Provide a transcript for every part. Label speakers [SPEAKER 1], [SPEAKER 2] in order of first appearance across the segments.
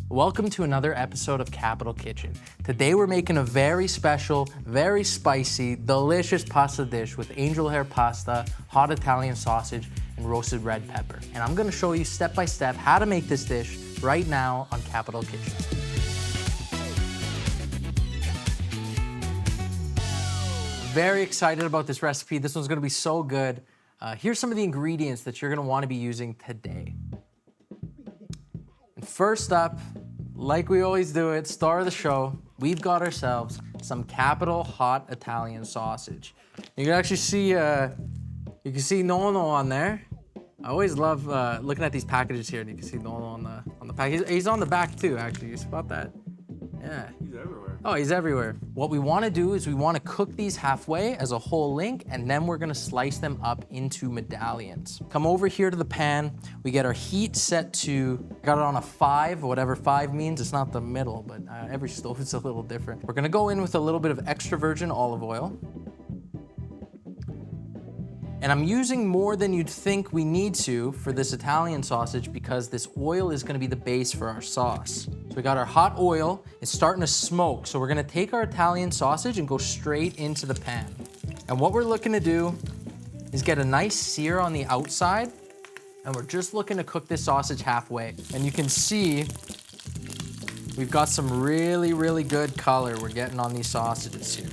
[SPEAKER 1] Welcome to another episode of Capital Kitchen. Today we're making a very special, very spicy, delicious pasta dish with angel hair pasta, hot Italian sausage, and roasted red pepper. And I'm gonna show you step by step how to make this dish right now on Capital Kitchen. Very excited about this recipe. This one's gonna be so good. Here's some of the ingredients that you're gonna wanna be using today. And first up, like we always do it, star of the show, we've got ourselves some Capital hot Italian sausage. You can actually see, you can see Nono on there. I always love looking at these packages here, and you can see Nono on the package. He's on the back too, actually. You spot that? Yeah.
[SPEAKER 2] He's everywhere.
[SPEAKER 1] Oh, he's everywhere. What we want to do is we want to cook these halfway as a whole link, and then we're going to slice them up into medallions. Come over here to the pan. We get our heat set to, got it on a 5, whatever 5 means. It's not the middle, but every stove is a little different. We're going to go in with a little bit of extra virgin olive oil. And I'm using more than you'd think we need to for this Italian sausage because this oil is gonna be the base for our sauce. So we got our hot oil, it's starting to smoke. So we're gonna take our Italian sausage and go straight into the pan. And what we're looking to do is get a nice sear on the outside, and we're just looking to cook this sausage halfway. And you can see we've got some really, really good color we're getting on these sausages here.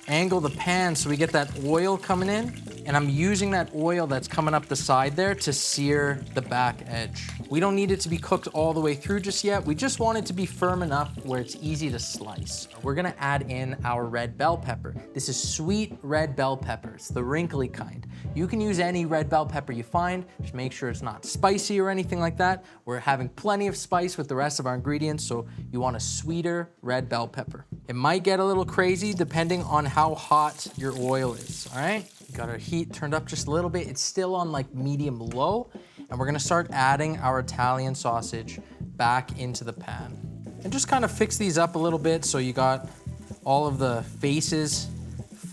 [SPEAKER 1] Angle the pan so we get that oil coming in. And I'm using that oil that's coming up the side there to sear the back edge. We don't need it to be cooked all the way through just yet. We just want it to be firm enough where it's easy to slice. We're gonna add in our red bell pepper. This is sweet red bell pepper. It's the wrinkly kind. You can use any red bell pepper you find. Just make sure it's not spicy or anything like that. We're having plenty of spice with the rest of our ingredients, so you want a sweeter red bell pepper. It might get a little crazy depending on how hot your oil is, all right? Got our heat turned up just a little bit. It's still on like medium low. And we're gonna start adding our Italian sausage back into the pan. And just kind of fix these up a little bit so you got all of the faces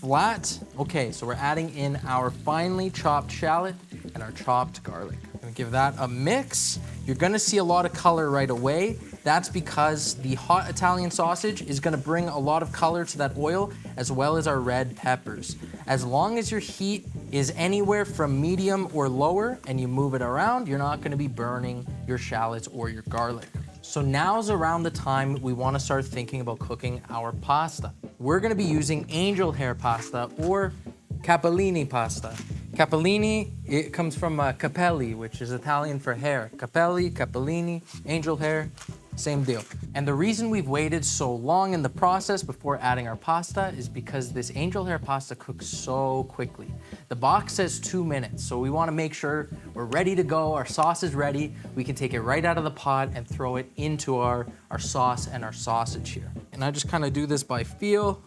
[SPEAKER 1] flat. Okay, so we're adding in our finely chopped shallot and our chopped garlic. I'm gonna give that a mix. You're gonna see a lot of color right away. That's because the hot Italian sausage is gonna bring a lot of color to that oil as well as our red peppers. As long as your heat is anywhere from medium or lower and you move it around, you're not gonna be burning your shallots or your garlic. So now's around the time we wanna start thinking about cooking our pasta. We're gonna be using angel hair pasta or capellini pasta. Capellini, it comes from capelli, which is Italian for hair. Capelli, capellini, angel hair, same deal. And the reason we've waited so long in the process before adding our pasta is because this angel hair pasta cooks so quickly. The box says 2 minutes, so we wanna make sure we're ready to go, our sauce is ready, we can take it right out of the pot and throw it into our sauce and our sausage here. And I just kinda do this by feel,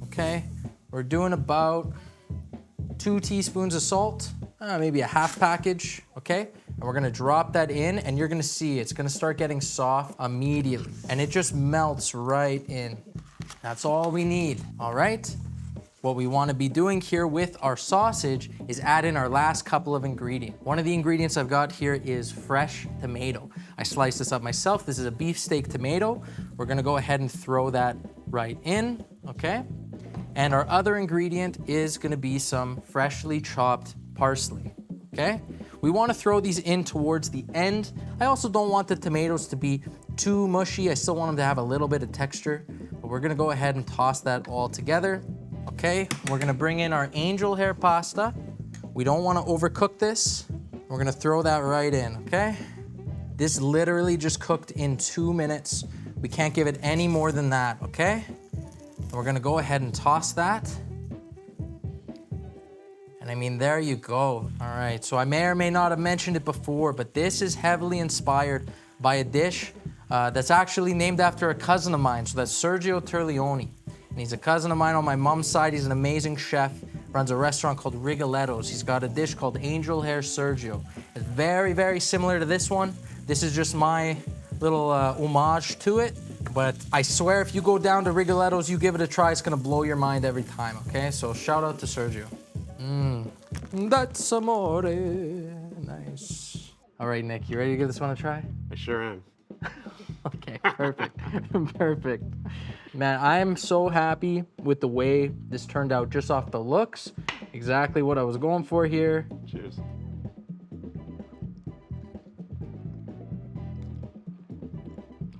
[SPEAKER 1] okay? We're doing about 2 teaspoons of salt, maybe a half package, okay? And we're gonna drop that in, and you're gonna see it's gonna start getting soft immediately. And it just melts right in. That's all we need, all right? What we wanna be doing here with our sausage is add in our last couple of ingredients. One of the ingredients I've got here is fresh tomato. I sliced this up myself. This is a beefsteak tomato. We're gonna go ahead and throw that right in, okay? And our other ingredient is gonna be some freshly chopped parsley, okay? We wanna throw these in towards the end. I also don't want the tomatoes to be too mushy. I still want them to have a little bit of texture, but we're gonna go ahead and toss that all together, okay? We're gonna bring in our angel hair pasta. We don't wanna overcook this. We're gonna throw that right in, okay? This literally just cooked in 2 minutes. We can't give it any more than that, okay? And we're gonna go ahead and toss that. And I mean, there you go. All right, so I may or may not have mentioned it before, but this is heavily inspired by a dish that's actually named after a cousin of mine. So that's Sergio Turlioni. And he's a cousin of mine on my mom's side. He's an amazing chef, runs a restaurant called Rigoletto's. He's got a dish called Angel Hair Sergio. It's very, very similar to this one. This is just my little homage to it. But I swear if you go down to Rigoletto's, you give it a try, it's gonna blow your mind every time, okay? So shout out to Sergio. That's amore. Nice. All right, Nick, you ready to give this one a try?
[SPEAKER 2] I sure am.
[SPEAKER 1] Okay, perfect, perfect. Man, I am so happy with the way this turned out just off the looks. Exactly what I was going for here.
[SPEAKER 2] Cheers.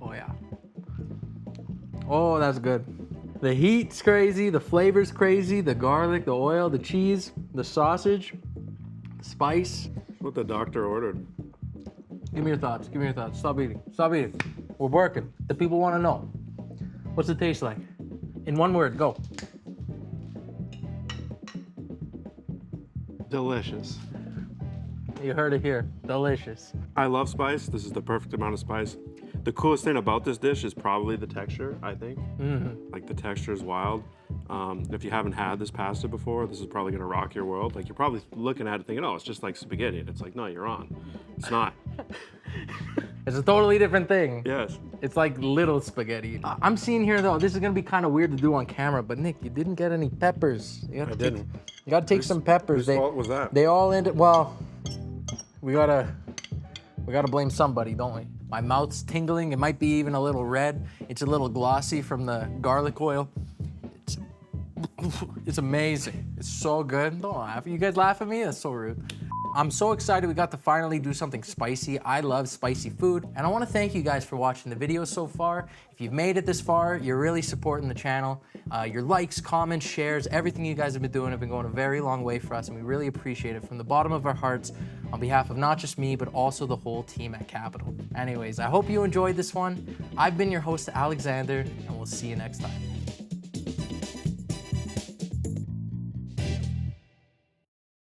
[SPEAKER 1] Oh yeah. Oh, that's good. The heat's crazy, the flavor's crazy, the garlic, the oil, the cheese, the sausage, the spice.
[SPEAKER 2] What the doctor ordered.
[SPEAKER 1] Give me your thoughts, give me your thoughts. Stop eating, stop eating. We're working. The people want to know. What's it taste like? In one word, go.
[SPEAKER 2] Delicious.
[SPEAKER 1] You heard it here, delicious.
[SPEAKER 2] I love spice. This is the perfect amount of spice. The coolest thing about this dish is probably the texture, I think. Like the texture is wild. If you haven't had this pasta before, this is probably gonna rock your world. Like you're probably looking at it thinking, oh, it's just like spaghetti. And it's like, no, you're on. It's not.
[SPEAKER 1] It's a totally different thing.
[SPEAKER 2] Yes.
[SPEAKER 1] It's like little spaghetti. I'm seeing here though, this is gonna be kind of weird to do on camera, but Nick, you didn't get any peppers. You
[SPEAKER 2] didn't.
[SPEAKER 1] You gotta take some peppers.
[SPEAKER 2] Whose fault was that?
[SPEAKER 1] They all ended, well, we gotta blame somebody, don't we? My mouth's tingling. It might be even a little red. It's a little glossy from the garlic oil. It's amazing. It's so good. Don't laugh. You guys laugh at me? That's so rude. I'm so excited we got to finally do something spicy. I love spicy food. And I want to thank you guys for watching the video so far. If you've made it this far, you're really supporting the channel. Your likes, comments, shares, everything you guys have been doing have been going a very long way for us, and we really appreciate it from the bottom of our hearts on behalf of not just me, but also the whole team at Capital. Anyways, I hope you enjoyed this one. I've been your host, Alexander, and we'll see you next time.